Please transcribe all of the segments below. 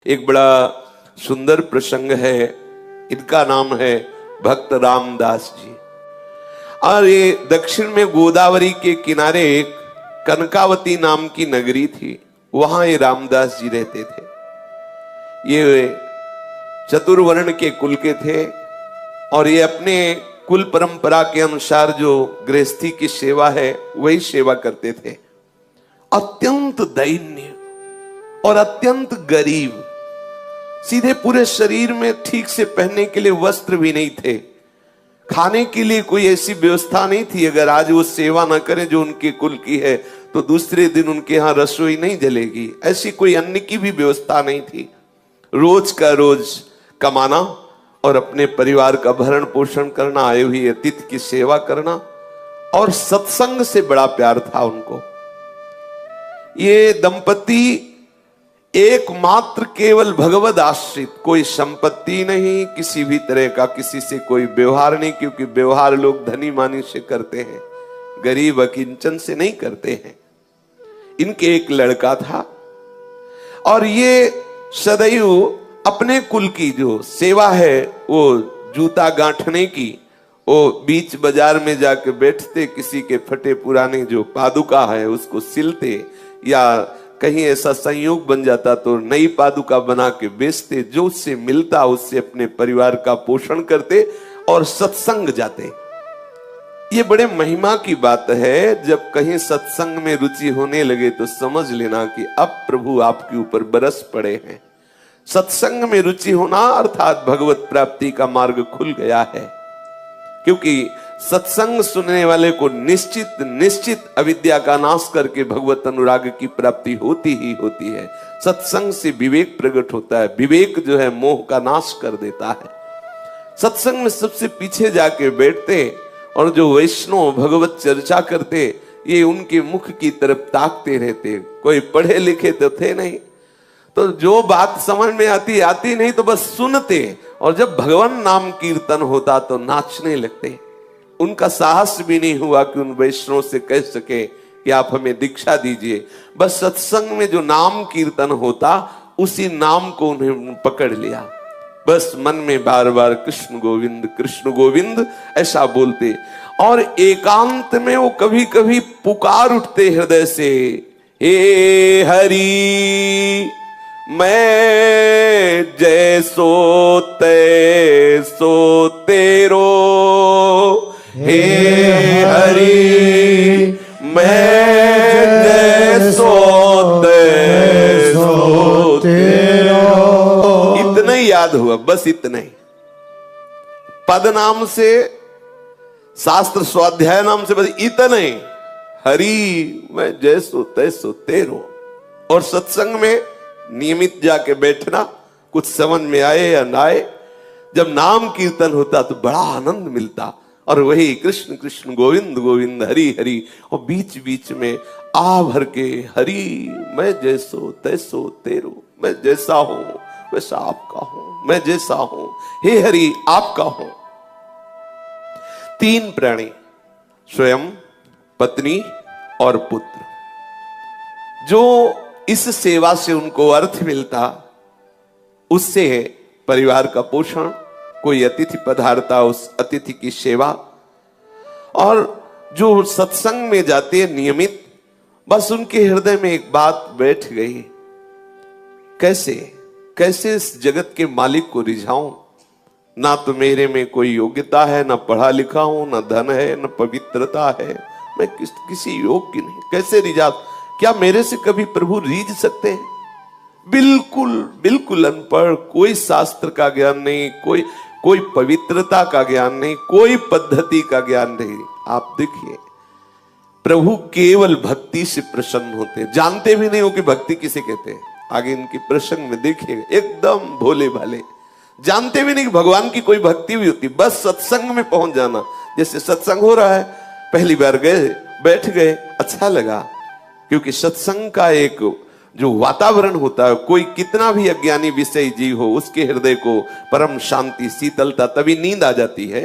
एक बड़ा सुंदर प्रसंग है। इनका नाम है भक्त रामदास जी। और ये दक्षिण में गोदावरी के किनारे एक कनकावती नाम की नगरी थी, वहां ये रामदास जी रहते थे। ये चतुर्वर्ण के कुल के थे और ये अपने कुल परंपरा के अनुसार जो गृहस्थी की सेवा है वही सेवा करते थे। अत्यंत दैन्य और अत्यंत गरीब, सीधे पूरे शरीर में ठीक से पहनने के लिए वस्त्र भी नहीं थे, खाने के लिए कोई ऐसी व्यवस्था नहीं थी। अगर आज वो सेवा ना करें जो उनके कुल की है तो दूसरे दिन उनके यहाँ रसोई नहीं जलेगी, ऐसी कोई अन्न की भी व्यवस्था नहीं थी। रोज का रोज कमाना और अपने परिवार का भरण पोषण करना, आए हुए अतिथि की सेवा करना, और सत्संग से बड़ा प्यार था उनको। ये दंपति एकमात्र केवल भगवद आश्रित, कोई संपत्ति नहीं, किसी भी तरह का किसी से कोई व्यवहार नहीं, क्योंकि व्यवहार लोग धनी मानी से करते हैं, गरीब अकिंचन से नहीं करते हैं। इनके एक लड़का था और ये सदैव अपने कुल की जो सेवा है वो जूता गांठने की, वो बीच बाजार में जाके बैठते, किसी के फटे पुराने जो पादुका है उसको सिलते, या कहीं ऐसा संयोग बन जाता तो नई पादुका बना के बेचते, जो उससे मिलता उससे अपने परिवार का पोषण करते और सत्संग जाते। ये बड़े महिमा की बात है। जब कहीं सत्संग में रुचि होने लगे तो समझ लेना कि अब प्रभु आपके ऊपर बरस पड़े हैं। सत्संग में रुचि होना अर्थात भगवत प्राप्ति का मार्ग खुल गया है, क्योंकि सत्संग सुनने वाले को निश्चित निश्चित अविद्या का नाश करके भगवत अनुराग की प्राप्ति होती ही होती है। सत्संग से विवेक प्रकट होता है, विवेक जो है मोह का नाश कर देता है। सत्संग में सबसे पीछे जाके बैठते और जो वैष्णव भगवत चर्चा करते, ये उनके मुख की तरफ ताकते रहते। कोई पढ़े लिखे तो थे नहीं, तो जो बात समझ में आती नहीं तो बस सुनते, और जब भगवान नाम कीर्तन होता तो नाचने लगते। उनका साहस भी नहीं हुआ कि उन वैष्णव से कह सके कि आप हमें दीक्षा दीजिए। बस सत्संग में जो नाम कीर्तन होता उसी नाम को उन्हें पकड़ लिया। बस मन में बार बार कृष्ण गोविंद ऐसा बोलते, और एकांत में वो कभी कभी पुकार उठते हृदय से, हे हरि मैं जैसो तैसो तेरो, हे हरि मैं जैसो तैसो तेरो। इतना ही याद हुआ, बस इतना ही। पद नाम से, शास्त्र स्वाध्याय नाम से, बस इतना ही, हरि मैं जैसो तैसो तेरो। और सत्संग में नियमित जाके बैठना, कुछ समझ में आए या ना आए, जब नाम कीर्तन होता तो बड़ा आनंद मिलता। और वही कृष्ण कृष्ण गोविंद गोविंद हरि हरि, और बीच बीच में आ भर के हरि मैं जैसो तैसो तेरो, मैं जैसा हूं वैसा आपका हूं, मैं जैसा हूं हे हरि आपका हूं। तीन प्राणी, स्वयं, पत्नी और पुत्र, जो इस सेवा से उनको अर्थ मिलता, उससे परिवार का पोषण, कोई अतिथि पधारता उस अतिथि की सेवा, और जो सत्संग में जाते हैं नियमित, बस उनके हृदय में एक बात बैठ गई, कैसे इस जगत के मालिक को रिझाऊं। ना तो मेरे में कोई योग्यता है, ना पढ़ा लिखा हूं, ना धन है, ना पवित्रता है, मैं किसी योग्य नहीं, कैसे रिझा। क्या मेरे से कभी प्रभु रीझ सकते हैं? बिल्कुल अनपढ़, कोई शास्त्र का ज्ञान नहीं, कोई पवित्रता का ज्ञान नहीं, कोई पद्धति का ज्ञान नहीं। आप देखिए, प्रभु केवल भक्ति से प्रसन्न होते हैं, जानते भी नहीं हो कि भक्ति किसे कहते हैं। आगे इनके प्रसंग में देखिएगा, एकदम भोले भाले, जानते भी नहीं कि भगवान की कोई भक्ति भी होती। बस सत्संग में पहुंच जाना, जैसे सत्संग हो रहा है, पहली बार गए, बैठ गए, अच्छा लगा, क्योंकि सत्संग का एक जो वातावरण होता है, कोई कितना भी अज्ञानी विषय जीव हो, उसके हृदय को परम शांति शीतलता, तभी नींद आ जाती है।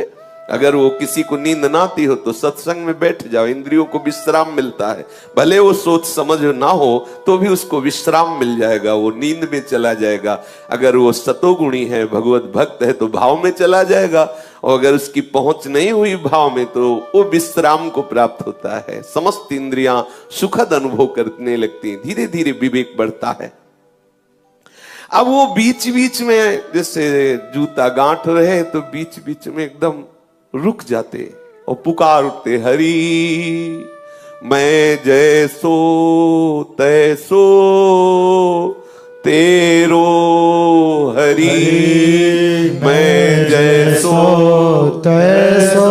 अगर वो किसी को नींद ना आती हो तो सत्संग में बैठ जाओ, इंद्रियों को विश्राम मिलता है। भले वो सोच समझ ना हो तो भी उसको विश्राम मिल जाएगा, वो नींद में चला जाएगा। अगर वो सतोगुणी है, भगवत भक्त है, तो भाव में चला जाएगा, और अगर उसकी पहुंच नहीं हुई भाव में तो वो विश्राम को प्राप्त होता है। समस्त इंद्रियां सुखद अनुभव करने लगती हैं, धीरे धीरे विवेक बढ़ता है। अब वो बीच बीच में जैसे जूता गांठ रहे तो बीच बीच में एकदम रुक जाते और पुकार उठते, हरि मैं जैसो तैसो तेरो, हरि मैं जैसो तैसो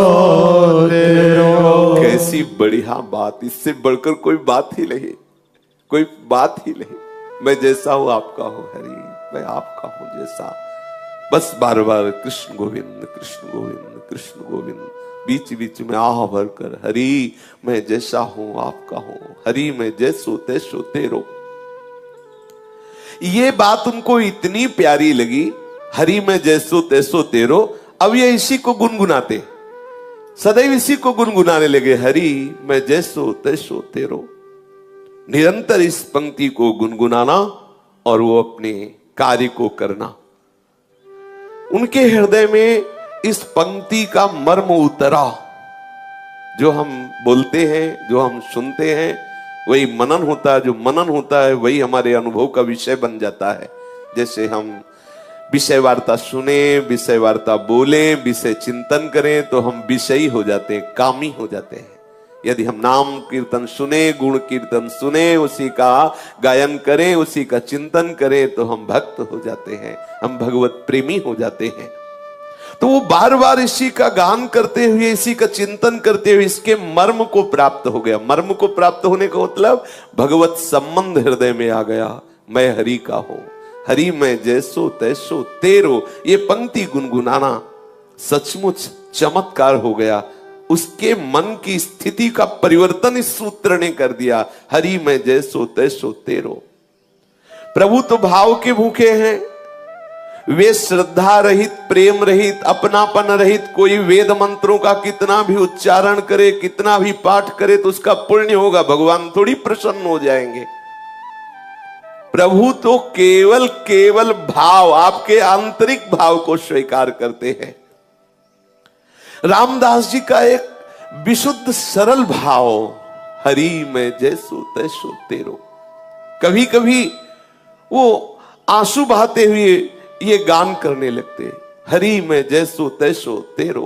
तेरो। कैसी बढ़िया बात, इससे बढ़कर कोई बात ही नहीं, कोई बात ही नहीं। मैं जैसा हूं आपका हूं हरि, मैं आपका हूं जैसा। बस बार बार कृष्ण गोविंद कृष्ण गोविंद कृष्ण गोविंद, बीच बीच में आह भर कर हरि मैं जैसा हूं आपका हूं, हरि मैं जैसो तैसो तेरो। ये बात उनको इतनी प्यारी लगी, हरि मैं जैसो तैसो तेरो। अब ये इसी को गुनगुनाते, सदैव इसी को गुनगुनाने लगे, हरि मैं जैसो तैसो तेरो। निरंतर इस पंक्ति को गुनगुनाना और वो अपने कार्य को करना। उनके हृदय में इस पंक्ति का मर्म उतरा। जो हम बोलते हैं, जो हम सुनते हैं, वही मनन होता है। जो मनन होता है वही हमारे अनुभव का विषय बन जाता है। जैसे हम विषय वार्ता सुने, विषय वार्ता बोले, विषय चिंतन करें तो हम विषयी हो जाते हैं, कामी हो जाते हैं। यदि हम नाम कीर्तन सुने, गुण कीर्तन सुने, उसी का गायन करें, उसी का चिंतन करें तो हम भक्त हो जाते हैं, हम भगवत प्रेमी हो जाते हैं। तो वो बार बार इसी का गान करते हुए, इसी का चिंतन करते हुए इसके मर्म को प्राप्त हो गया। मर्म को प्राप्त होने का मतलब भगवत संबंध हृदय में आ गया। मैं हरि का हूं, हरि मैं जैसो तैसो तेरो। ये पंक्ति गुनगुनाना सचमुच चमत्कार हो गया। उसके मन की स्थिति का परिवर्तन इस सूत्र ने कर दिया। हरि मैं जैसो तैसो तेरो। प्रभु तो भाव के भूखे हैं, वे श्रद्धा रहित, प्रेम रहित, अपनापन रहित। कोई वेद मंत्रों का कितना भी उच्चारण करे, कितना भी पाठ करे तो उसका पुण्य होगा, भगवान थोड़ी प्रसन्न हो जाएंगे। प्रभु तो केवल केवल भाव, आपके आंतरिक भाव को स्वीकार करते हैं। रामदास जी का एक विशुद्ध सरल भाव, हरि मैं जैसो तैसो तेरो। कभी कभी वो आंसू बहाते हुए ये गान करने लगते, हरि मैं जैसो तैसो तेरो।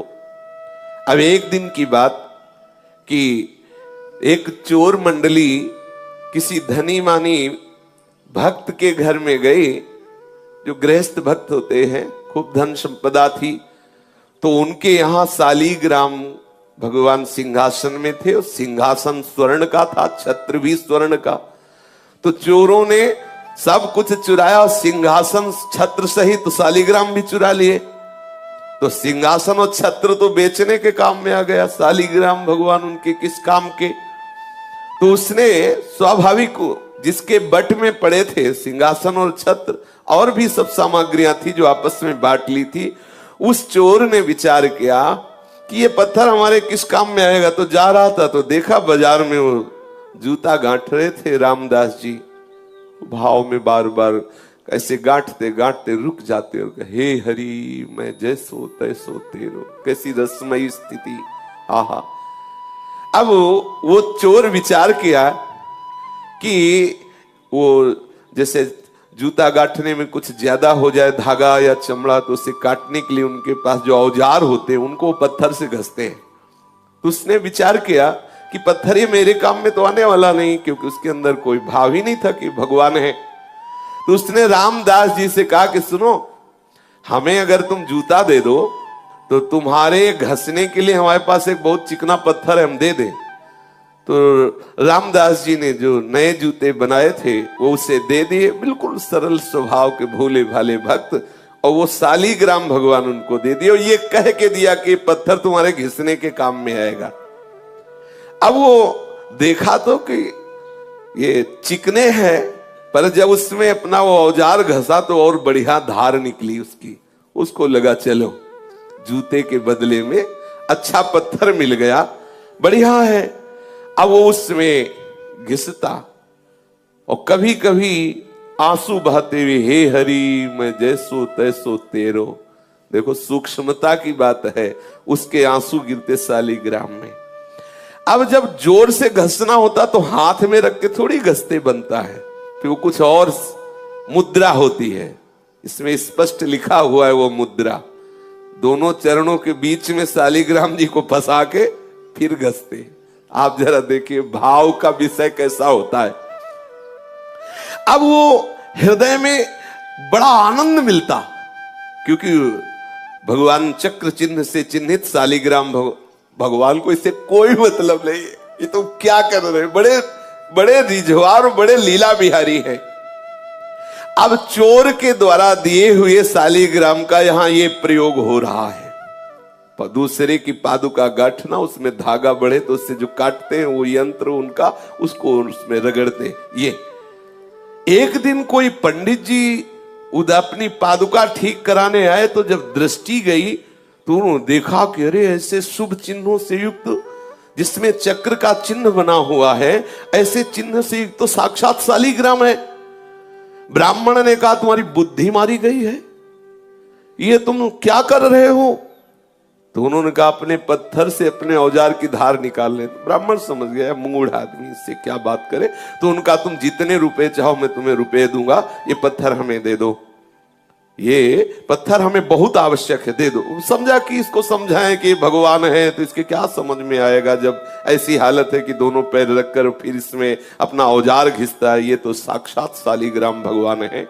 अब एक दिन की बात कि एक चोर मंडली किसी धनी मानी भक्त के घर में गई, जो गृहस्थ भक्त होते हैं, खूब धन संपदा थी। तो उनके यहां शालीग्राम भगवान सिंहासन में थे, और सिंहासन स्वर्ण का था, छत्र भी स्वर्ण का। तो चोरों ने सब कुछ चुराया, सिंहासन छत्र सहित शालीग्राम भी चुरा लिए। तो सिंहासन और छत्र तो बेचने के काम में आ गया, शालीग्राम भगवान उनके किस काम के। तो उसने स्वाभाविक, जिसके बट में पड़े थे सिंहासन और छत्र, और भी सब सामग्रियां थी जो आपस में बांट ली थी। उस चोर ने विचार किया कि ये पत्थर हमारे किस काम में आएगा। तो जा रहा था तो देखा बाजार में वो जूता गांठ रहे थे रामदास जी। भाव में बार बार ऐसे गांठते गांठते रुक जाते और कहे, हे हरि मैं जैसो तैसो तेरो। कैसी रसमयी स्थिति, आहा। अब वो चोर विचार किया कि वो जैसे जूता गांठने में कुछ ज्यादा हो जाए धागा या चमड़ा, तो उसे काटने के लिए उनके पास जो औजार होते हैं उनको पत्थर से घसते हैं। तो उसने विचार किया कि पत्थर ये मेरे काम में तो आने वाला नहीं, क्योंकि उसके अंदर कोई भाव ही नहीं था कि भगवान है। तो उसने रामदास जी से कहा कि सुनो, हमें अगर तुम जूता दे दो तो तुम्हारे घसने के लिए हमारे पास एक बहुत चिकना पत्थर है, हम दे दें। तो रामदास जी ने जो नए जूते बनाए थे वो उसे दे दिए, बिल्कुल सरल स्वभाव के भोले भाले भक्त। और वो शालीग्राम भगवान उनको दे दिए, और ये कह के दिया कि पत्थर तुम्हारे घिसने के काम में आएगा। अब वो देखा तो कि ये चिकने हैं, पर जब उसमें अपना वो औजार घसा तो और बढ़िया धार निकली उसकी। उसको लगा चलो जूते के बदले में अच्छा पत्थर मिल गया, बढ़िया है। अब वो उसमें घिसता और कभी कभी आंसू बहाते हुए, हे हरि मैं जैसो तैसो तेरो। देखो सूक्ष्मता की बात है, उसके आंसू गिरते शालिग्राम में। अब जब जोर से घसना होता तो हाथ में रख के थोड़ी घसते बनता है, फिर वो कुछ और मुद्रा होती है, इसमें स्पष्ट लिखा हुआ है वो मुद्रा। दोनों चरणों के बीच में शालिग्राम जी को फंसा के फिर घसते। आप जरा देखिए भाव का विषय कैसा होता है। अब वो हृदय में बड़ा आनंद मिलता, क्योंकि भगवान चक्र चिन्ह से चिन्हित शालिग्राम भगवान को इससे कोई मतलब नहीं है, ये तो क्या कर रहे हैं, बड़े बड़े रिझवार, बड़े लीला बिहारी हैं। अब चोर के द्वारा दिए हुए शालिग्राम का यहां ये प्रयोग हो रहा है। दूसरे की पादुका गांठना, उसमें धागा बढ़े तो उससे जो काटते हैं वो यंत्र उनका, उसको उसमें रगड़ते। ये एक दिन कोई पंडित जी उधर अपनी पादुका ठीक कराने आए, तो जब दृष्टि गई तो उन्होंने देखा कि अरे ऐसे शुभ चिन्हों से युक्त, जिसमें चक्र का चिन्ह बना हुआ है, ऐसे चिन्ह से युक्त तो साक्षात शालिग्राम है। ब्राह्मण ने कहा तुम्हारी बुद्धि मारी गई है, ये तुम क्या कर रहे हो? तो उन्होंने कहा अपने पत्थर से अपने औजार की धार निकाल ले। तो ब्राह्मण समझ गया मूढ़ आदमी, इससे क्या बात करे। तो उनका तुम जितने रुपए चाहो मैं तुम्हें रुपए दूंगा, ये पत्थर हमें दे दो, ये पत्थर हमें बहुत आवश्यक है, दे दो। समझा कि इसको समझाएं कि भगवान है, तो इसके क्या समझ में आएगा जब ऐसी हालत है कि दोनों पैर रखकर फिर इसमें अपना औजार घिसता है। ये तो साक्षात शालिग्राम भगवान है।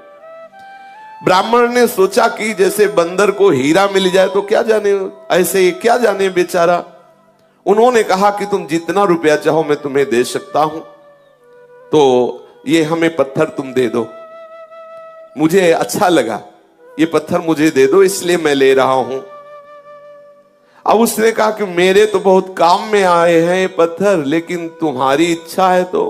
ब्राह्मण ने सोचा कि जैसे बंदर को हीरा मिल जाए तो क्या जाने, ऐसे क्या जाने बेचारा। उन्होंने कहा कि तुम जितना रुपया चाहो मैं तुम्हें दे सकता हूं, तो ये हमें पत्थर तुम दे दो, मुझे अच्छा लगा, ये पत्थर मुझे दे दो इसलिए मैं ले रहा हूं। अब उसने कहा कि मेरे तो बहुत काम में आए हैं ये पत्थर, लेकिन तुम्हारी इच्छा है तो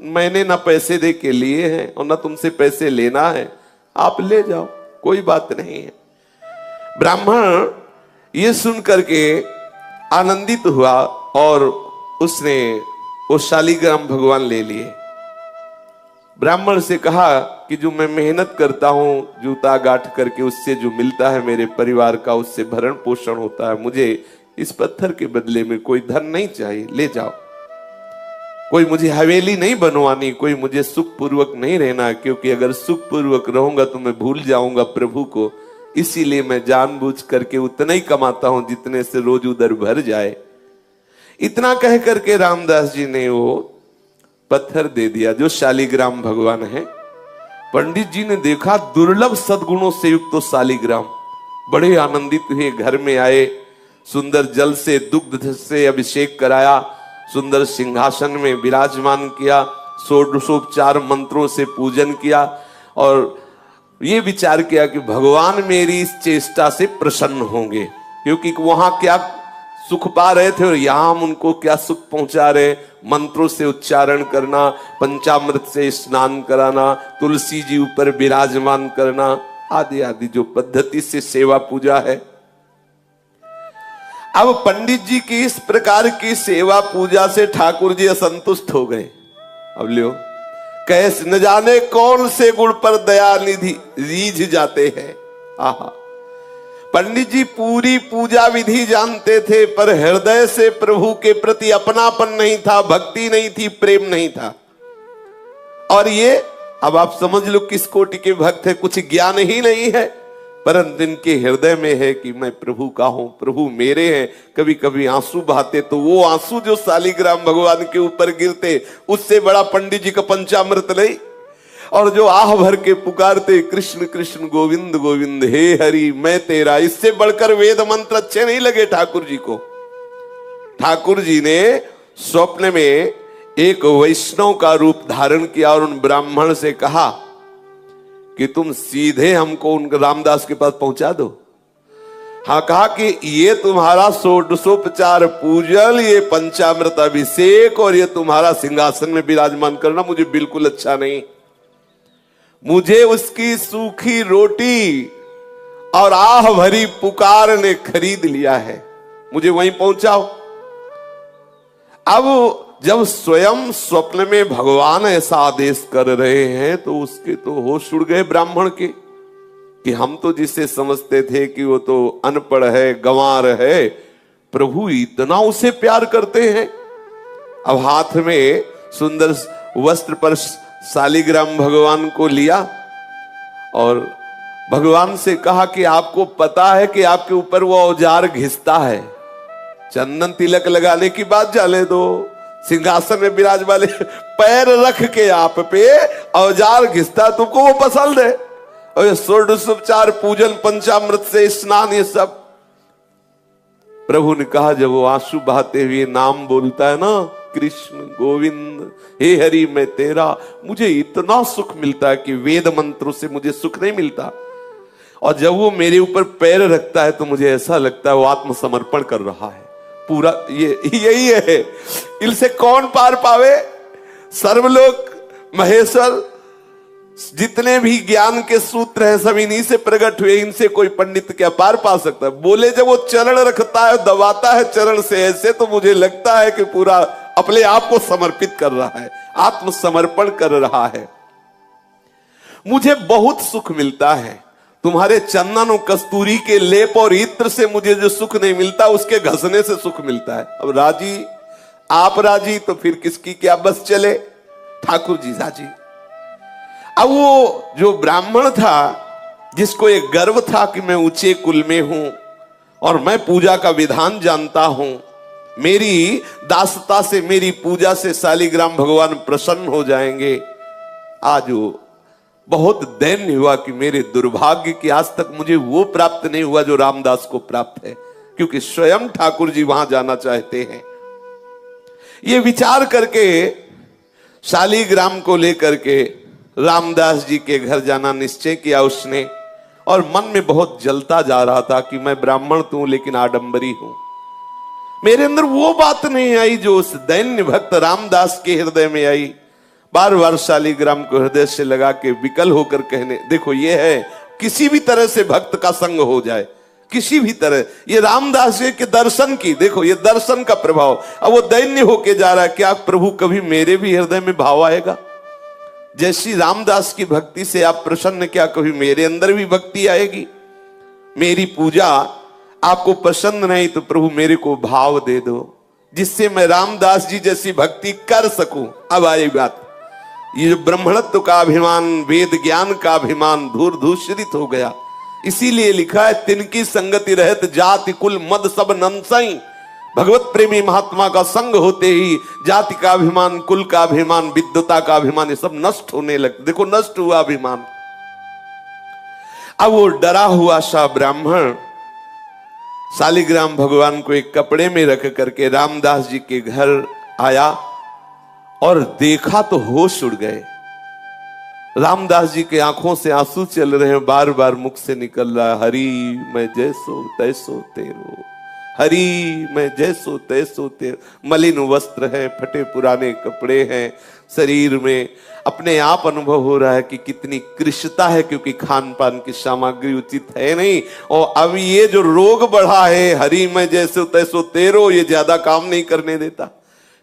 मैंने ना पैसे दे के लिए हैं और ना तुमसे पैसे लेना है, आप ले जाओ, कोई बात नहीं है। ब्राह्मण ये सुन करके आनंदित हुआ और उसने वो शालिग्राम भगवान ले लिए। ब्राह्मण से कहा कि जो मैं मेहनत करता हूं जूता गांठ करके, उससे जो मिलता है मेरे परिवार का, उससे भरण पोषण होता है, मुझे इस पत्थर के बदले में कोई धन नहीं चाहिए, ले जाओ। कोई मुझे हवेली नहीं बनवानी, कोई मुझे सुख पूर्वक नहीं रहना, क्योंकि अगर सुख पूर्वक रहूंगा तो मैं भूल जाऊंगा प्रभु को, इसीलिए मैं जानबूझ करके उतना ही कमाता हूं जितने से रोज उधर भर जाए। इतना कह करके रामदास जी ने वो पत्थर दे दिया जो शालिग्राम भगवान है। पंडित जी ने देखा दुर्लभ सद्गुणों से युक्त तो शालिग्राम, बड़े आनंदित हुए, घर में आए, सुंदर जल से दुग्ध से अभिषेक कराया, सुंदर सिंहासन में विराजमान किया, षोडशोपचार मंत्रों से पूजन किया और ये विचार किया कि भगवान मेरी इस चेष्टा से प्रसन्न होंगे, क्योंकि वहां क्या सुख पा रहे थे और यहां हम उनको क्या सुख पहुंचा रहे। मंत्रों से उच्चारण करना, पंचामृत से स्नान कराना, तुलसी जी ऊपर विराजमान करना, आदि आदि जो पद्धति से सेवा पूजा है। अब पंडित जी की इस प्रकार की सेवा पूजा से ठाकुर जी असंतुष्ट हो गए। अब लियो कैस न जाने कौन से गुण पर दया निधि रीझ जाते हैं। आहा, पंडित जी पूरी पूजा विधि जानते थे, पर हृदय से प्रभु के प्रति अपनापन नहीं था, भक्ति नहीं थी, प्रेम नहीं था। और ये अब आप समझ लो किस कोटि के भक्त है, कुछ ज्ञान ही नहीं है, परंतु इनके हृदय में है कि मैं प्रभु का हूं, प्रभु मेरे हैं। कभी कभी आंसू बहाते तो वो आंसू जो शालिग्राम भगवान के ऊपर गिरते, उससे बड़ा पंडित जी का पंचामृत नहीं। और जो आह भर के पुकारते कृष्ण कृष्ण गोविंद गोविंद हे हरि मैं तेरा, इससे बढ़कर वेद मंत्र अच्छे नहीं लगे ठाकुर जी को। ठाकुर जी ने स्वप्न में एक वैष्णव का रूप धारण किया और उन ब्राह्मण से कहा कि तुम सीधे हमको उन रामदास के पास पहुंचा दो। हाँ, कहा कि ये तुम्हारा षोडशोपचार पूजन, ये पंचामृत अभिषेक और ये तुम्हारा सिंहासन में विराजमान करना मुझे बिल्कुल अच्छा नहीं। मुझे उसकी सूखी रोटी और आह भरी पुकार ने खरीद लिया है। मुझे वहीं पहुंचाओ। अब जब स्वयं स्वप्न में भगवान ऐसा आदेश कर रहे हैं तो उसके तो होश उड़ गए ब्राह्मण के, कि हम तो जिसे समझते थे कि वो तो अनपढ़ है, गंवार है, प्रभु इतना उसे प्यार करते हैं। अब हाथ में सुंदर वस्त्र पर शालिग्राम भगवान को लिया और भगवान से कहा कि आपको पता है कि आपके ऊपर वो औजार घिसता है, चंदन तिलक लगाने की बात जाने दो, सिंहासन में विराज वाले पैर रख के आप पे औजार घिसता, तुमको वो पसंद है। और ये षोडशोपचार पूजन, पंचामृत से स्नान, ये सब। प्रभु ने कहा जब वो आंसू बहाते हुए नाम बोलता है ना, कृष्ण गोविंद हे हरि मैं तेरा, मुझे इतना सुख मिलता है कि वेद मंत्रों से मुझे सुख नहीं मिलता। और जब वो मेरे ऊपर पैर रखता है तो मुझे ऐसा लगता है वो आत्मसमर्पण कर रहा है पूरा। ये यही है, इनसे कौन पार पावे। सर्वलोक महेश्वर जितने भी ज्ञान के सूत्र हैं सब इन्हीं से प्रकट हुए, इनसे कोई पंडित क्या पार पा सकता है। बोले जब वो चरण रखता है, दबाता है चरण से ऐसे, तो मुझे लगता है कि पूरा अपने आप को समर्पित कर रहा है, आत्मसमर्पण कर रहा है। मुझे बहुत सुख मिलता है, तुम्हारे चंदन और कस्तूरी के लेप और इत्र से मुझे जो सुख नहीं मिलता उसके घसने से सुख मिलता है। अब राजी, आप राजी तो फिर किसकी क्या बस चले। ठाकुर जी राजी। अब वो जो ब्राह्मण था जिसको एक गर्व था कि मैं ऊंचे कुल में हूं और मैं पूजा का विधान जानता हूं, मेरी दासता से, मेरी पूजा से शालिग्राम भगवान प्रसन्न हो जाएंगे। आज वो बहुत दैन्य हुआ कि मेरे दुर्भाग्य की आज तक मुझे वो प्राप्त नहीं हुआ जो रामदास को प्राप्त है, क्योंकि स्वयं ठाकुर जी वहां जाना चाहते हैं। ये विचार करके शालिग्राम को लेकर के रामदास जी के घर जाना निश्चय किया उसने, और मन में बहुत जलता जा रहा था कि मैं ब्राह्मण तो हूं लेकिन आडंबरी हूं। मेरे अंदर वो बात नहीं आई जो उस दैन्य भक्त रामदास के हृदय में आई। बार बार शालिग्राम को हृदय से लगा के विकल होकर कहने, देखो ये है किसी भी तरह से भक्त का संग हो जाए, किसी भी तरह। ये रामदास जी के दर्शन की, देखो ये दर्शन का प्रभाव। अब वो दैन्य होके जा रहा है, क्या प्रभु कभी मेरे भी हृदय में भाव आएगा? जैसी रामदास की भक्ति से आप प्रसन्न, क्या कभी मेरे अंदर भी भक्ति आएगी? मेरी पूजा आपको पसंद नहीं तो प्रभु मेरे को भाव दे दो, जिससे मैं रामदास जी जैसी भक्ति कर सकूं। अब आई बात, ये जो ब्रह्मणत्व का अभिमान, वेद ज्ञान का अभिमान धूर धूषित हो गया। इसीलिए लिखा है, तिनकी संगति रहत जाति कुल मद सब नंसई। भगवत प्रेमी महात्मा का संग होते ही जाति का अभिमान, कुल का अभिमान, विद्वता का अभिमान, ये सब नष्ट होने लगे। देखो नष्ट हुआ अभिमान। अब वो डरा हुआ सा ब्राह्मण शालिग्राम भगवान को एक कपड़े में रख करके रामदास जी के घर आया और देखा तो होश उड़ गए। रामदास जी के आंखों से आंसू चल रहे हैं, बार बार मुख से निकल रहा है, हरि मैं जैसो तैसो तेरो, हरि मैं जैसो तैसो तेरो। मलिन वस्त्र है, फटे पुराने कपड़े हैं, शरीर में अपने आप अनुभव हो रहा है कि कितनी कृशता है, क्योंकि खान पान की सामग्री उचित है नहीं। और अब ये जो रोग बढ़ा है, हरि मैं जैसो तैसो तेरो, ये ज्यादा काम नहीं करने देता।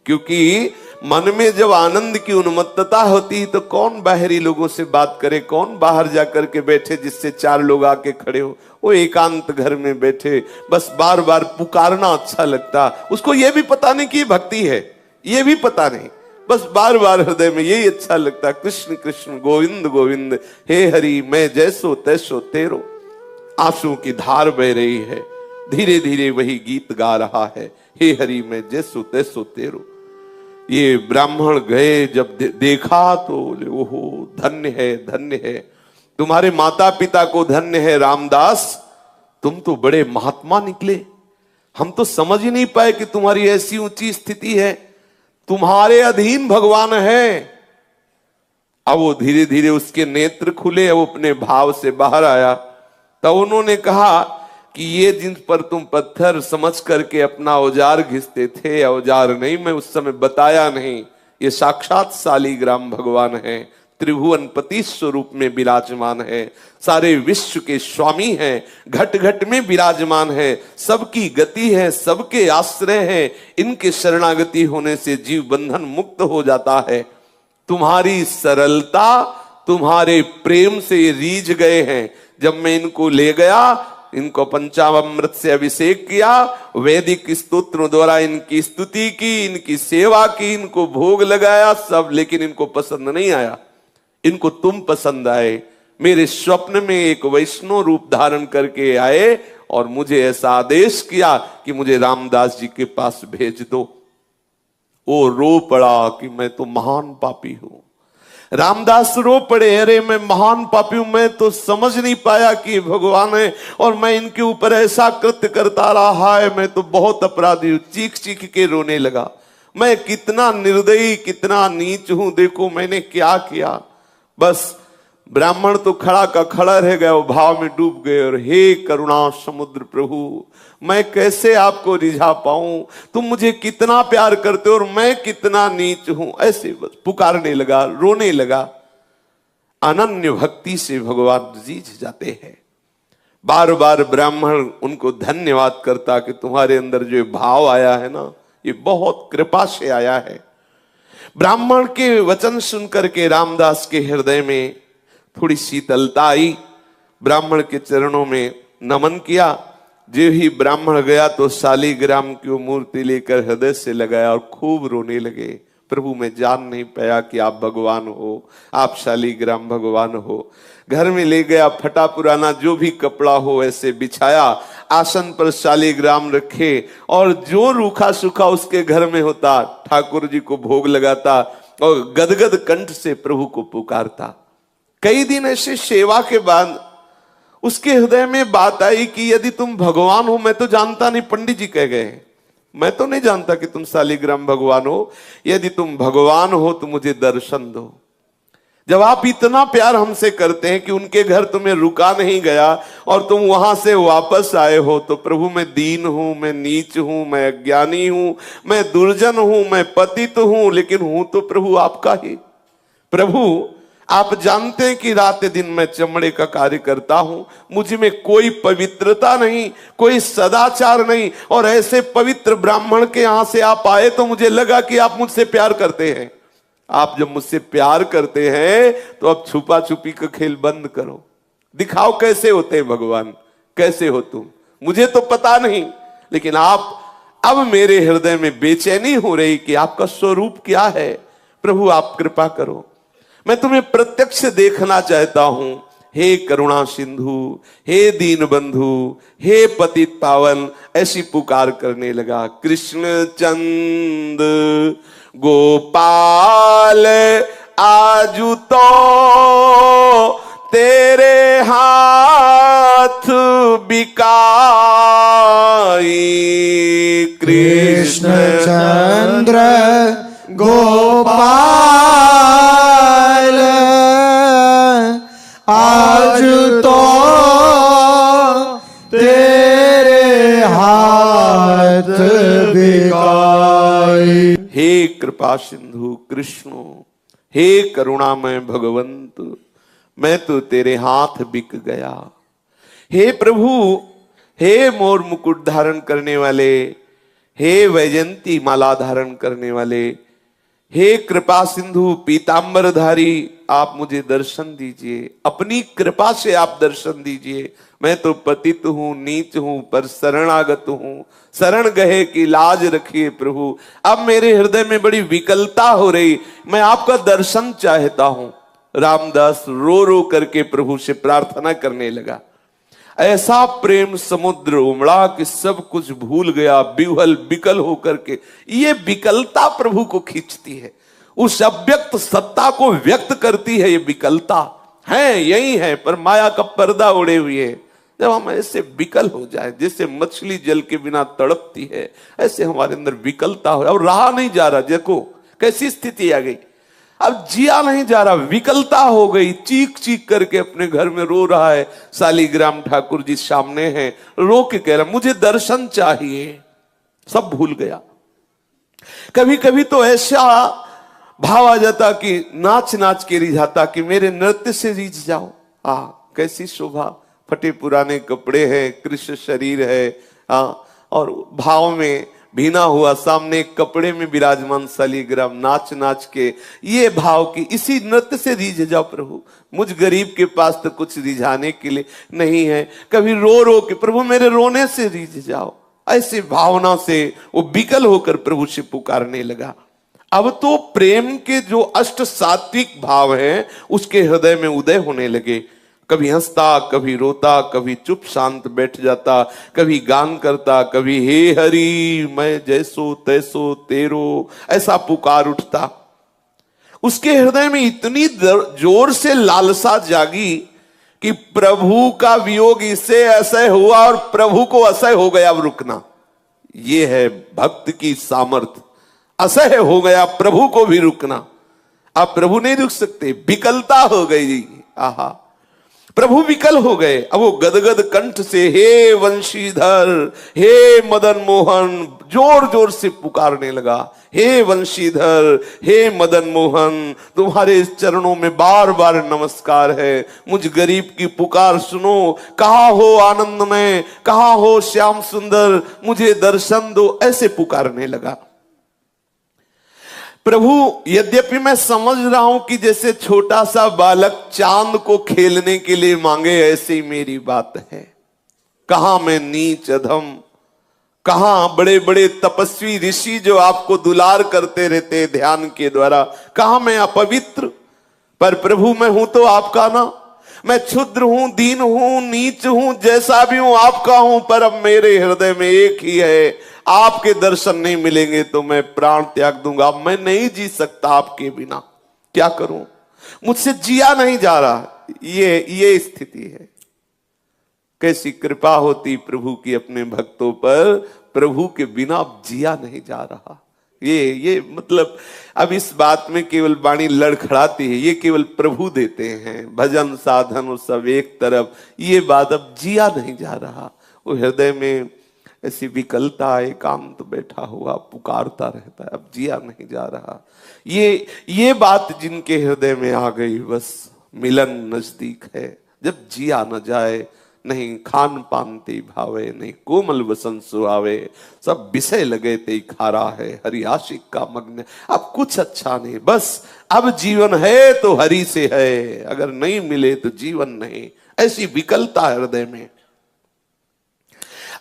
क्योंकि मन में जब आनंद की उन्मत्तता होती है तो कौन बाहरी लोगों से बात करे, कौन बाहर जाकर के बैठे जिससे चार लोग आके खड़े हो। वो एकांत घर में बैठे बस बार बार पुकारना अच्छा लगता। उसको ये भी पता नहीं कि भक्ति है, ये भी पता नहीं, बस बार बार हृदय में यही अच्छा लगता, कृष्ण कृष्ण गोविंद गोविंद हे हरि मैं जैसो तैसो तेरो। आंसुओं की धार बह रही है, धीरे धीरे वही गीत गा रहा है, हे हरि मैं जैसो तैसो तेरो। ये ब्राह्मण गए, जब देखा तो बोले ओहो धन्य है, धन्य है, तुम्हारे माता पिता को धन्य है रामदास, तुम तो बड़े महात्मा निकले। हम तो समझ ही नहीं पाए कि तुम्हारी ऐसी ऊंची स्थिति है, तुम्हारे अधीन भगवान है। अब वो धीरे धीरे उसके नेत्र खुले, अब अपने भाव से बाहर आया। तब उन्होंने कहा कि ये जिन पर तुम पत्थर समझ करके अपना औजार घिसते थे, औजार नहीं, मैं उस समय बताया नहीं, ये साक्षात शालिग्राम भगवान है, त्रिभुवनपति स्वरूप में विराजमान है, सारे विश्व के स्वामी हैं, घट घट में विराजमान है, सबकी गति है, सबके आश्रय है। इनके शरणागति होने से जीव बंधन मुक्त हो जाता है। तुम्हारी सरलता, तुम्हारे प्रेम से ये रीझ गए हैं। जब मैं इनको ले गया, इनको पंचामृत से अभिषेक किया, वैदिक स्तोत्रों द्वारा इनकी स्तुति की, इनकी सेवा की, इनको भोग लगाया सब, लेकिन इनको पसंद नहीं आया। इनको तुम पसंद आए। मेरे स्वप्न में एक वैष्णव रूप धारण करके आए और मुझे ऐसा आदेश किया कि मुझे रामदास जी के पास भेज दो। वो रो पड़ा कि मैं तो महान पापी हूं। रामदास रो पड़े, अरे मैं महान पापी हूं, मैं तो समझ नहीं पाया कि भगवान है और मैं इनके ऊपर ऐसा कृत्य करता रहा है, मैं तो बहुत अपराधी हूं। चीख चीख के रोने लगा, मैं कितना निर्दयी, कितना नीच हूं, देखो मैंने क्या किया। बस ब्राह्मण तो खड़ा का खड़ा रह गया, वो भाव में डूब गए और हे करुणा समुद्र प्रभु, मैं कैसे आपको रिझा पाऊं, तुम मुझे कितना प्यार करते हो और मैं कितना नीच हूं। ऐसे बस पुकारने लगा, रोने लगा। अनन्य भक्ति से भगवान रीझ जाते हैं। बार बार ब्राह्मण उनको धन्यवाद करता कि तुम्हारे अंदर जो भाव आया है ना, ये बहुत कृपा से आया है। ब्राह्मण के वचन सुनकर के रामदास के हृदय में थोड़ी शीतलता आई। ब्राह्मण के चरणों में नमन किया। जो ही ब्राह्मण गया तो शालिग्राम की वो मूर्ति लेकर हृदय से लगाया और खूब रोने लगे। प्रभु मैं जान नहीं पाया कि आप भगवान हो, आप शालिग्राम भगवान हो। घर में ले गया, फटा पुराना जो भी कपड़ा हो ऐसे बिछाया, आसन पर शालिग्राम रखे और जो रूखा सूखा उसके घर में होता ठाकुर जी को भोग लगाता और गदगद कंठ से प्रभु को पुकारता। कई दिन ऐसे सेवा के बाद उसके हृदय में बात आई कि यदि तुम भगवान हो, मैं तो जानता नहीं, पंडित जी कह गए, मैं तो नहीं जानता कि तुम शालिग्राम भगवान हो, यदि तुम भगवान हो तो मुझे दर्शन दो। जब आप इतना प्यार हमसे करते हैं कि उनके घर तुम्हें रुका नहीं गया और तुम वहां से वापस आए हो, तो प्रभु मैं दीन हूं, मैं नीच हूं, मैं अज्ञानी हूं, मैं दुर्जन हूं, मैं पतित हूं, लेकिन हूं तो प्रभु आपका ही। प्रभु आप जानते हैं कि रात दिन मैं चमड़े का कार्य करता हूं, मुझ में कोई पवित्रता नहीं, कोई सदाचार नहीं, और ऐसे पवित्र ब्राह्मण के यहां से आप आए तो मुझे लगा कि आप मुझसे प्यार करते हैं। आप जब मुझसे प्यार करते हैं तो अब छुपा छुपी का खेल बंद करो, दिखाओ कैसे होते हैं भगवान, कैसे हो तुम, मुझे तो पता नहीं, लेकिन आप अब मेरे हृदय में बेचैनी हो रही कि आपका स्वरूप क्या है। प्रभु आप कृपा करो, मैं तुम्हें प्रत्यक्ष देखना चाहता हूं। हे करुणा सिंधु, हे दीन बंधु, हे पतित पावन, ऐसी पुकार करने लगा। कृष्ण चंद गोपाल आजू तो तेरे हाथ बिकाई। कृष्ण चंद्र गोपाल आज तो तेरे हाथ बिकाई। हे कृपा सिंधु कृष्ण, हे करुणामय भगवंत, मैं तो तेरे हाथ बिक गया। हे प्रभु, हे मोर मुकुट धारण करने वाले, हे वैजंती माला धारण करने वाले, हे कृपा सिंधु पीतांबरधारी, आप मुझे दर्शन दीजिए, अपनी कृपा से आप दर्शन दीजिए। मैं तो पतित हूं, नीच हूं, पर शरणागत हूं, शरण गए की लाज रखिए प्रभु। अब मेरे हृदय में बड़ी विकलता हो रही, मैं आपका दर्शन चाहता हूं। रामदास रो रो करके प्रभु से प्रार्थना करने लगा। ऐसा प्रेम समुद्र उमड़ा कि सब कुछ भूल गया, विह्वल विकल होकर के। ये विकलता प्रभु को खींचती है, उस अव्यक्त सत्ता को व्यक्त करती है। ये विकलता है, यही है, पर माया का पर्दा उड़े हुए है। जब हम ऐसे विकल हो जाए, जैसे मछली जल के बिना तड़पती है, ऐसे हमारे अंदर विकलता हो और रहा नहीं जा रहा। देखो कैसी स्थिति आ गई, अब जिया नहीं जा रहा, विकलता हो गई। चीख चीख करके अपने घर में रो रहा है। शालिग्राम ठाकुर जी सामने हैं, रो के कह रहा मुझे दर्शन चाहिए। सब भूल गया। कभी कभी तो ऐसा भाव आ जाता कि नाच नाच के रिझाता कि मेरे नृत्य से रीझ जाओ। कैसी शोभा, फटे पुराने कपड़े हैं, कृष्ण शरीर है, और भाव में भीना हुआ सामने एक कपड़े में विराजमान शालिग्राम, नाच नाच के ये भाव की इसी नृत्य से रीझ जाओ प्रभु। मुझ गरीब के पास तो कुछ रिझाने के लिए नहीं है। कभी रो रो के प्रभु मेरे रोने से रीझ जाओ। ऐसी भावना से वो विकल होकर प्रभु से पुकारने लगा। अब तो प्रेम के जो अष्ट सात्विक भाव हैं उसके हृदय में उदय होने लगे। कभी हंसता, कभी रोता, कभी चुप शांत बैठ जाता, कभी गान करता, कभी हे हरि मैं जैसो तैसो तेरो, ऐसा पुकार उठता। उसके हृदय में इतनी जोर से लालसा जागी कि प्रभु का वियोग इससे असह्य हुआ और प्रभु को असह्य हो गया अब रुकना। ये है भक्त की सामर्थ्य। असह्य हो गया प्रभु को भी रुकना। अब प्रभु नहीं रुक सकते, विकलता हो गई। आहा, प्रभु विकल हो गए। अब वो गदगद कंठ से हे वंशीधर, हे मदन मोहन, जोर जोर से पुकारने लगा। हे वंशीधर, हे मदन मोहन, तुम्हारे चरणों में बार बार नमस्कार है। मुझ गरीब की पुकार सुनो। कहाँ हो आनंदमय, कहाँ हो श्याम सुंदर, मुझे दर्शन दो, ऐसे पुकारने लगा। प्रभु यद्यपि मैं समझ रहा हूं कि जैसे छोटा सा बालक चांद को खेलने के लिए मांगे, ऐसे ही मेरी बात है। कहां मैं नीच अधम, कहां बड़े बड़े तपस्वी ऋषि जो आपको दुलार करते रहते ध्यान के द्वारा, कहां मैं अपवित्र। पर प्रभु मैं हूं तो आपका ना। मैं क्षुद्र हूं, दीन हूं, नीच हूं, जैसा भी हूं आपका हूं। पर अब मेरे हृदय में एक ही है, आपके दर्शन नहीं मिलेंगे तो मैं प्राण त्याग दूंगा। मैं नहीं जी सकता आपके बिना। क्या करूं, मुझसे जिया नहीं जा रहा। ये स्थिति है। कैसी कृपा होती प्रभु की अपने भक्तों पर। प्रभु के बिना अब जिया नहीं जा रहा। ये मतलब अब इस बात में केवल वाणी लड़खड़ाती है। ये केवल प्रभु देते हैं। भजन साधन और सब एक तरफ, ये बात अब जिया नहीं जा रहा। वो हृदय में ऐसी विकलता, एकांत बैठा हुआ पुकारता रहता है, अब जिया नहीं जा रहा। ये बात जिनके हृदय में आ गई, बस मिलन नजदीक है। जब जिया न जाए, नहीं खान पान ते भावे, नहीं कोमल वसन सुहावे, सब विषय लगे ते खारा है, हरि आशिक का मग्न। अब कुछ अच्छा नहीं, बस अब जीवन है तो हरि से है, अगर नहीं मिले तो जीवन नहीं। ऐसी विकलता हृदय में।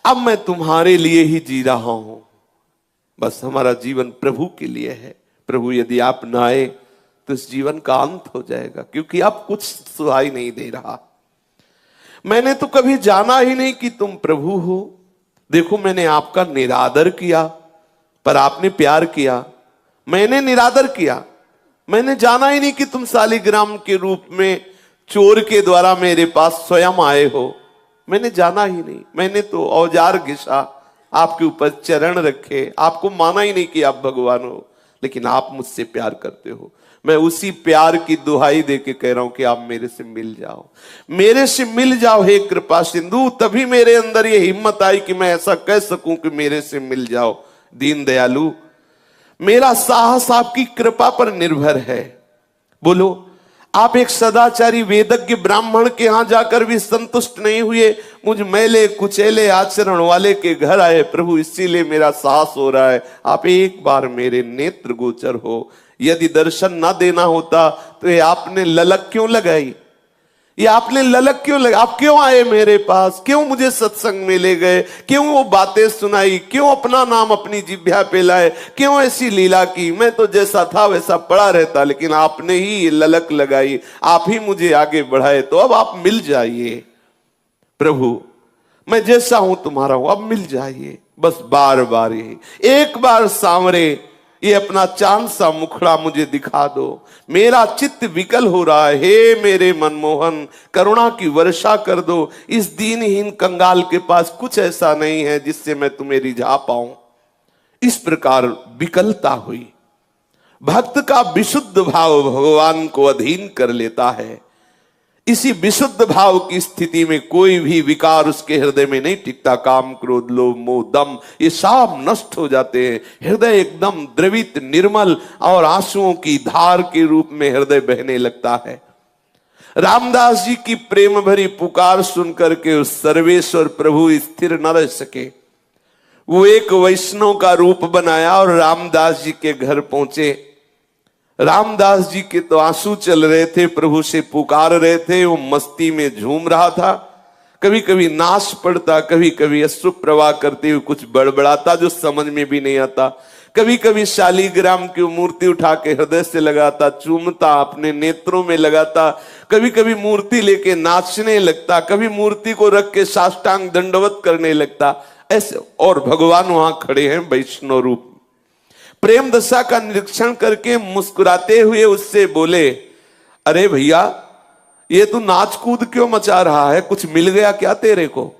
अब मैं तुम्हारे लिए ही जी रहा हूं, बस हमारा जीवन प्रभु के लिए है। प्रभु यदि आप न आए तो इस जीवन का अंत हो जाएगा, क्योंकि आप कुछ सुहाई नहीं दे रहा। मैंने तो कभी जाना ही नहीं कि तुम प्रभु हो। देखो मैंने आपका निरादर किया, पर आपने प्यार किया। मैंने निरादर किया, मैंने जाना ही नहीं कि तुम शालिग्राम के रूप में चोर के द्वारा मेरे पास स्वयं आए हो। मैंने जाना ही नहीं। मैंने तो औजार घिसा, आपके ऊपर चरण रखे, आपको माना ही नहीं कि आप भगवान हो, लेकिन आप मुझसे प्यार करते हो। मैं उसी प्यार की दुहाई दे के कह रहा हूं कि आप मेरे से मिल जाओ, मेरे से मिल जाओ हे कृपा सिंधु। तभी मेरे अंदर ये हिम्मत आई कि मैं ऐसा कह सकूं कि मेरे से मिल जाओ। दीन दयालु, मेरा साहस आपकी कृपा पर निर्भर है। बोलो, आप एक सदाचारी वेदज्ञ ब्राह्मण के यहां जाकर भी संतुष्ट नहीं हुए, मुझ मैले कुचेले आचरण वाले के घर आए प्रभु, इसीलिए मेरा साहस हो रहा है। आप एक बार मेरे नेत्र गोचर हो। यदि दर्शन ना देना होता तो ये आपने ललक क्यों लगाई? ये आपने ललक क्यों लगाई? आप क्यों आए मेरे पास? क्यों मुझे सत्संग में ले गए? क्यों वो बातें सुनाई? क्यों अपना नाम अपनी जिह्वा पे लाए? क्यों ऐसी लीला की? मैं तो जैसा था वैसा पड़ा रहता, लेकिन आपने ही ये ललक लगाई, आप ही मुझे आगे बढ़ाए। तो अब आप मिल जाइए प्रभु, मैं जैसा हूं तुम्हारा हूं, अब मिल जाइए। बस बार बार यही, एक बार सांवरे ये अपना चांद सा मुखड़ा मुझे दिखा दो। मेरा चित्त विकल हो रहा है, हे मेरे मनमोहन, करुणा की वर्षा कर दो। इस दीनहीन कंगाल के पास कुछ ऐसा नहीं है जिससे मैं तुम्हें रिझा पाऊं। इस प्रकार विकलता हुई। भक्त का विशुद्ध भाव भगवान को अधीन कर लेता है। इसी विशुद्ध भाव की स्थिति में कोई भी विकार उसके हृदय में नहीं टिकता। काम, क्रोध, लोभ, मोह, दम, ये सब नष्ट हो जाते हैं। हृदय एकदम द्रवित, निर्मल और आंसुओं की धार के रूप में हृदय बहने लगता है। रामदास जी की प्रेम भरी पुकार सुनकर के उस सर्वेश्वर प्रभु स्थिर न रह सके। वो एक वैष्णव का रूप बनाया और रामदास जी के घर पहुंचे। रामदास जी के तो आंसू चल रहे थे, प्रभु से पुकार रहे थे, वो मस्ती में झूम रहा था। कभी कभी नाच पड़ता, कभी कभी अश्रु प्रवाह करते हुए कुछ बड़बड़ाता जो समझ में भी नहीं आता। कभी कभी शालीग्राम की मूर्ति उठा के हृदय से लगाता, चूमता, अपने नेत्रों में लगाता। कभी कभी मूर्ति लेके नाचने लगता, कभी मूर्ति को रख के साष्टांग दंडवत करने लगता। ऐसे और भगवान वहां खड़े हैं वैष्णव रूप। प्रेम दशा का निरीक्षण करके मुस्कुराते हुए उससे बोले, अरे भैया, ये तू नाच कूद क्यों मचा रहा है? कुछ मिल गया क्या तेरे को?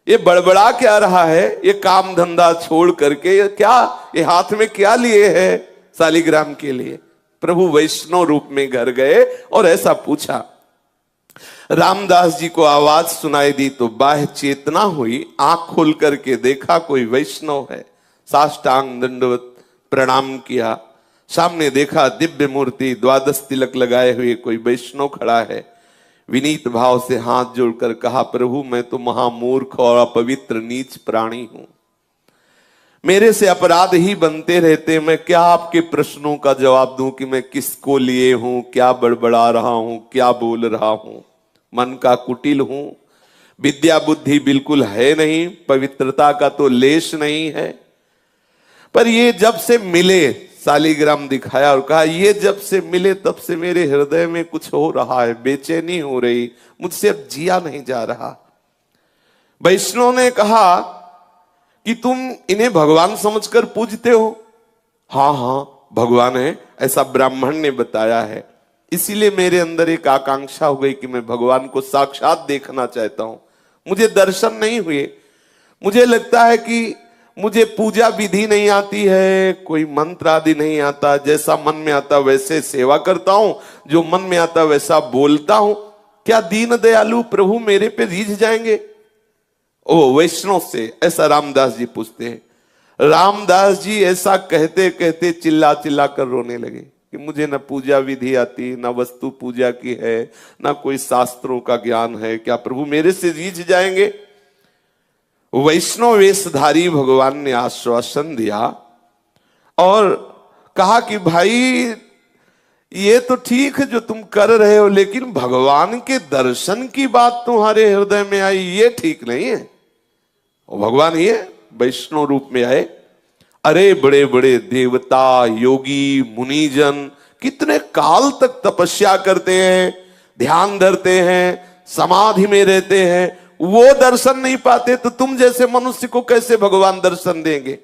ये बड़बड़ा क्या रहा है? ये काम धंधा छोड़ करके ये हाथ में क्या लिए है शालीग्राम के लिए? प्रभु वैष्णव रूप में घर गए और ऐसा पूछा। रामदास जी को आवाज सुनाई दी तो बाह्य चेतना हुई, आंख खोल करके देखा कोई वैष्णव है। साष्टांग दंडवत प्रणाम किया। सामने देखा दिव्य मूर्ति, द्वादश तिलक लगाए हुए कोई वैष्णव खड़ा है। विनीत भाव से हाथ जोड़कर कहा, प्रभु मैं तो महामूर्ख और अपवित्र नीच प्राणी हूं, मेरे से अपराध ही बनते रहते। मैं क्या आपके प्रश्नों का जवाब दूं कि मैं किसको लिए हूं, क्या बड़बड़ा रहा हूं, क्या बोल रहा हूं? मन का कुटिल हूं, विद्या बुद्धि बिल्कुल है नहीं, पवित्रता का तो लेश नहीं है। पर ये जब से मिले, शालीग्राम दिखाया और कहा, ये जब से मिले तब से मेरे हृदय में कुछ हो रहा है, बेचैनी हो रही, मुझसे अब जिया नहीं जा रहा। वैष्णव ने कहा कि तुम इन्हें भगवान समझकर पूजते हो? हाँ हाँ भगवान है, ऐसा ब्राह्मण ने बताया है। इसीलिए मेरे अंदर एक आकांक्षा हो गई कि मैं भगवान को साक्षात देखना चाहता हूं। मुझे दर्शन नहीं हुए। मुझे लगता है कि मुझे पूजा विधि नहीं आती है, कोई मंत्र आदि नहीं आता। जैसा मन में आता वैसे सेवा करता हूं, जो मन में आता वैसा बोलता हूं। क्या दीन दयालु प्रभु मेरे पे रीझ जाएंगे? ओ वैष्णव से ऐसा रामदास जी पूछते हैं। रामदास जी ऐसा कहते कहते चिल्ला चिल्ला कर रोने लगे कि मुझे न पूजा विधि आती, न वस्तु पूजा की है, न कोई शास्त्रों का ज्ञान है। क्या प्रभु मेरे से रीझ जाएंगे? वैष्णव वेशधारी भगवान ने आश्वासन दिया और कहा कि भाई ये तो ठीक है जो तुम कर रहे हो, लेकिन भगवान के दर्शन की बात तुम्हारे हृदय में आई, ये ठीक नहीं है। और भगवान ये वैष्णव रूप में आए। अरे बड़े बड़े देवता, योगी, मुनिजन कितने काल तक तपस्या करते हैं, ध्यान धरते हैं, समाधि में रहते हैं, वो दर्शन नहीं पाते, तो तुम जैसे मनुष्य को कैसे भगवान दर्शन देंगे?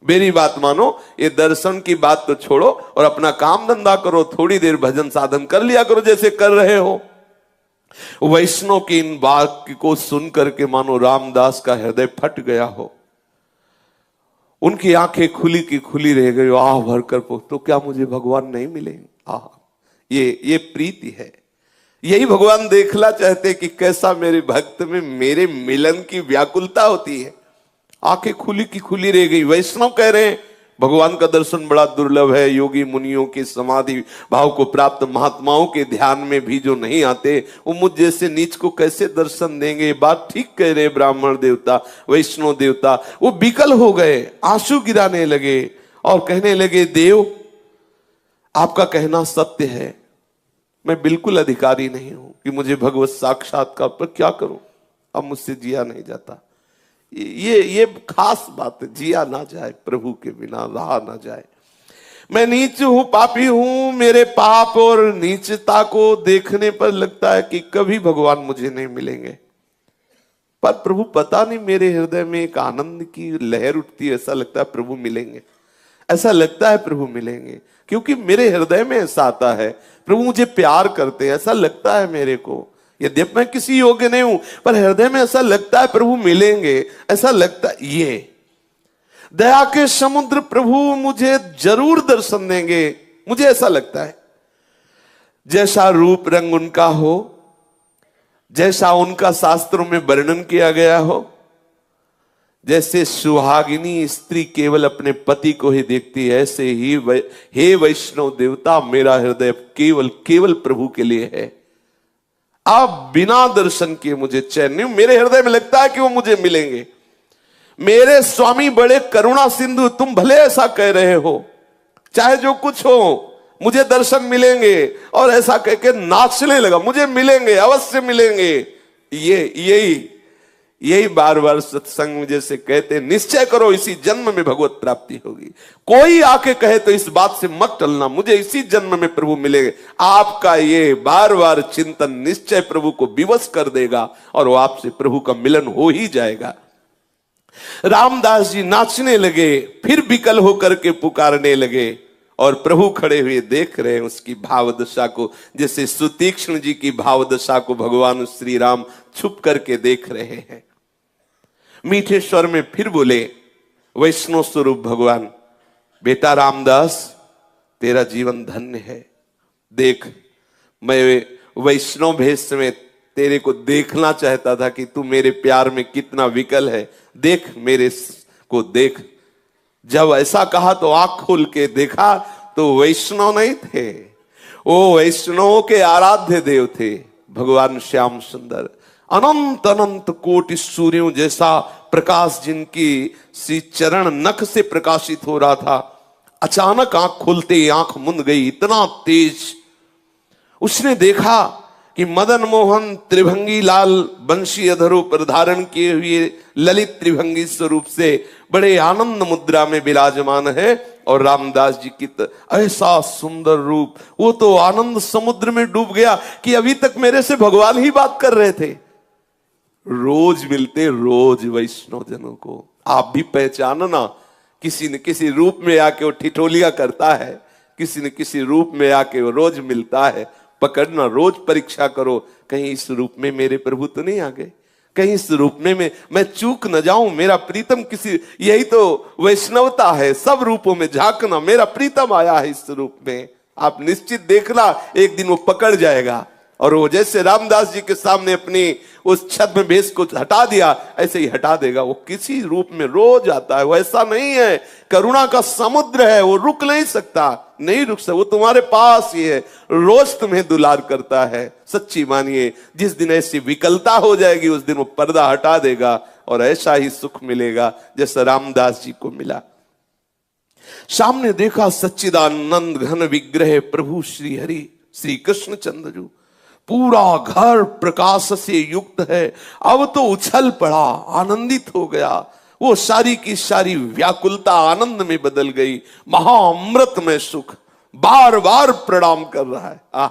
मेरी बात मानो, ये दर्शन की बात तो छोड़ो और अपना काम धंधा करो, थोड़ी देर भजन साधन कर लिया करो जैसे कर रहे हो। वैष्णव की इन वाक्य को सुन करके मानो रामदास का हृदय फट गया हो। उनकी आंखें खुली की खुली रह गई। आह भरकर तो क्या मुझे भगवान नहीं मिलेंगे? आह, ये प्रीति है। यही भगवान देखना चाहते कि कैसा मेरे भक्त में मेरे मिलन की व्याकुलता होती है। आंखें खुली की खुली रह गई। वैष्णव कह रहे हैं भगवान का दर्शन बड़ा दुर्लभ है। योगी मुनियों के समाधि भाव को प्राप्त महात्माओं के ध्यान में भी जो नहीं आते, वो मुझ जैसे नीच को कैसे दर्शन देंगे? बात ठीक कह रहे ब्राह्मण देवता, वैष्णव देवता। वो विकल हो गए, आंसू गिराने लगे और कहने लगे, देव आपका कहना सत्य है, मैं बिल्कुल अधिकारी नहीं हूं कि मुझे भगवत साक्षात्कार, पर क्या करूं, अब मुझसे जिया नहीं जाता। ये खास बात है, जिया ना जाए, प्रभु के बिना रहा ना जाए। मैं नीच हूं, पापी हूं, मेरे पाप और नीचता को देखने पर लगता है कि कभी भगवान मुझे नहीं मिलेंगे। पर प्रभु पता नहीं, मेरे हृदय में एक आनंद की लहर उठती है, ऐसा लगता है प्रभु मिलेंगे, ऐसा लगता है प्रभु मिलेंगे, क्योंकि मेरे हृदय में ऐसा आता है प्रभु मुझे प्यार करते हैं, ऐसा लगता है मेरे को। यद्यपि मैं किसी योग्य नहीं हूं, पर हृदय में ऐसा लगता है प्रभु मिलेंगे, ऐसा लगता है। ये दया के समुद्र प्रभु मुझे जरूर दर्शन देंगे, मुझे ऐसा लगता है। जैसा रूप रंग उनका हो, जैसा उनका शास्त्रों में वर्णन किया गया हो, जैसे सुहागिनी स्त्री केवल अपने पति को ही देखती है, ऐसे ही हे वैष्णव देवता, मेरा हृदय केवल केवल प्रभु के लिए है। आप बिना दर्शन किए मुझे चैन नहीं, मेरे हृदय में लगता है कि वो मुझे मिलेंगे। मेरे स्वामी बड़े करुणा सिंधु, तुम भले ऐसा कह रहे हो, चाहे जो कुछ हो मुझे दर्शन मिलेंगे, और ऐसा कह के नाचने लगा, मुझे मिलेंगे, अवश्य मिलेंगे। यही बार बार सत्संग में जैसे कहते, निश्चय करो इसी जन्म में भगवत प्राप्ति होगी। कोई आके कहे तो इस बात से मत टलना, मुझे इसी जन्म में प्रभु मिलेंगे। आपका ये बार बार चिंतन निश्चय प्रभु को विवश कर देगा, और वो आपसे प्रभु का मिलन हो ही जाएगा। रामदास जी नाचने लगे, फिर विकल होकर के पुकारने लगे, और प्रभु खड़े हुए देख रहे हैं उसकी भावदशा को, जैसे सुतीक्ष्ण जी की भावदशा को भगवान श्री राम छुप करके देख रहे हैं। मीठे स्वर में फिर बोले, वैष्णव स्वरूप भगवान, बेटा रामदास, तेरा जीवन धन्य है। देख, मैं वैष्णव भेष में तेरे को देखना चाहता था कि तू मेरे प्यार में कितना विकल है। देख, मेरे को देख। जब ऐसा कहा तो आंख खोल के देखा तो वैष्णव नहीं थे, वो वैष्णवों के आराध्य देव थे भगवान श्याम सुंदर। अनंत अनंत कोटि सूर्यों जैसा प्रकाश जिनकी सी चरण नख से प्रकाशित हो रहा था, अचानक आंख खुलते ही आंख मुंद गई, इतना तेज। उसने देखा कि मदन मोहन त्रिभंगी लाल बंशी अधरों पर धारण किए हुए ललित त्रिभंगी स्वरूप से बड़े आनंद मुद्रा में विराजमान है, और रामदास जी की ऐसा सुंदर रूप, वो तो आनंद समुद्र में डूब गया कि अभी तक मेरे से भगवान ही बात कर रहे थे। रोज मिलते रोज वैष्णव जनों को, आप भी पहचानना, किसी न किसी रूप में आके वो ठिठोलिया करता है, किसी न किसी रूप में आके वो रोज मिलता है। पकड़ना, रोज परीक्षा करो, कहीं इस रूप में मेरे प्रभु तो नहीं आ गए, कहीं इस रूप में मैं चूक न जाऊं, मेरा प्रीतम किसी, यही तो वैष्णवता है, सब रूपों में झांकना, मेरा प्रीतम आया है इस रूप में। आप निश्चित देखना, एक दिन वो पकड़ जाएगा। और वो जैसे रामदास जी के सामने अपनी उस छद्म भेष को हटा दिया, ऐसे ही हटा देगा। वो किसी रूप में रोज आता है, वो ऐसा नहीं है, करुणा का समुद्र है, वो रुक नहीं सकता, नहीं रुक सकता, वो तुम्हारे पास ही है, रोज तुम्हें दुलार करता है। सच्ची मानिए, जिस दिन ऐसी विकलता हो जाएगी उस दिन वो पर्दा हटा देगा, और ऐसा ही सुख मिलेगा जैसा रामदास जी को मिला। सामने देखा सच्चिदानंद घन विग्रह प्रभु श्री हरि श्री कृष्ण चंद्र, पूरा घर प्रकाश से युक्त है। अब तो उछल पड़ा, आनंदित हो गया, वो सारी की सारी व्याकुलता आनंद में बदल गई। महाअमृत में सुख, बार बार प्रणाम कर रहा है।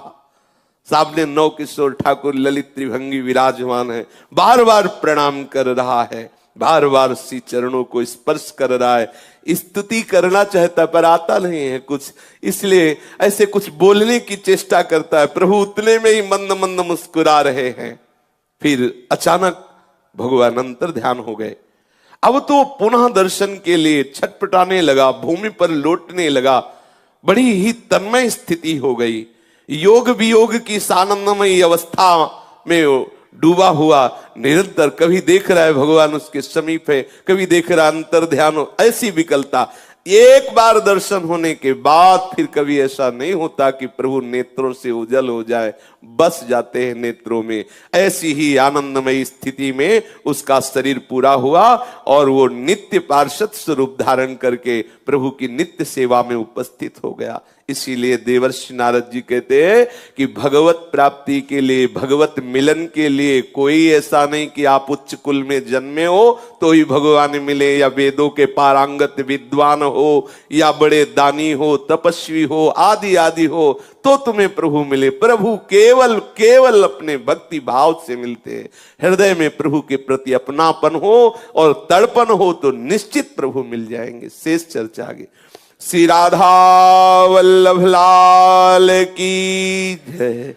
सामने नौ किशोर ठाकुर ललित त्रिभंगी विराजमान है, बार बार प्रणाम कर रहा है, बार बार श्री चरणों को स्पर्श कर रहा है। स्तुति करना चाहता पर आता नहीं है कुछ, इसलिए ऐसे कुछ बोलने की चेष्टा करता है। प्रभु उतने में ही मंद मंद मुस्कुरा रहे हैं। फिर अचानक भगवान अंतर ध्यान हो गए। अब तो पुनः दर्शन के लिए छटपटाने लगा, भूमि पर लौटने लगा, बड़ी ही तन्मय स्थिति हो गई। योग वियोग की सानंदमयी अवस्था में डूबा हुआ निरंतर, कभी देख रहा है भगवान उसके समीप है, कभी देख रहा अंतर ध्यान, ऐसी विकलता। एक बार दर्शन होने के बाद फिर कभी ऐसा नहीं होता कि प्रभु नेत्रों से उजल हो जाए, बस जाते हैं नेत्रों में। ऐसी ही आनंदमयी स्थिति में उसका शरीर पूरा हुआ, और वो नित्य पार्षद स्वरूप धारण करके प्रभु की नित्य सेवा में उपस्थित हो गया। इसीलिए देवर्षि नारद जी कहते हैं कि भगवत प्राप्ति के लिए, भगवत मिलन के लिए कोई ऐसा नहीं कि आप उच्च कुल में जन्मे हो तो ही भगवान मिले, या वेदों के पारंगत विद्वान हो, या बड़े दानी हो, तपस्वी हो, आदि आदि हो तो तुम्हें प्रभु मिले। प्रभु केवल केवल अपने भक्ति भाव से मिलते हैं। हृदय में प्रभु के प्रति अपनापन हो और तड़पन हो तो निश्चित प्रभु मिल जाएंगे। शेष चर्चा आगे। श्री राधा वल्लभ लाल की जय।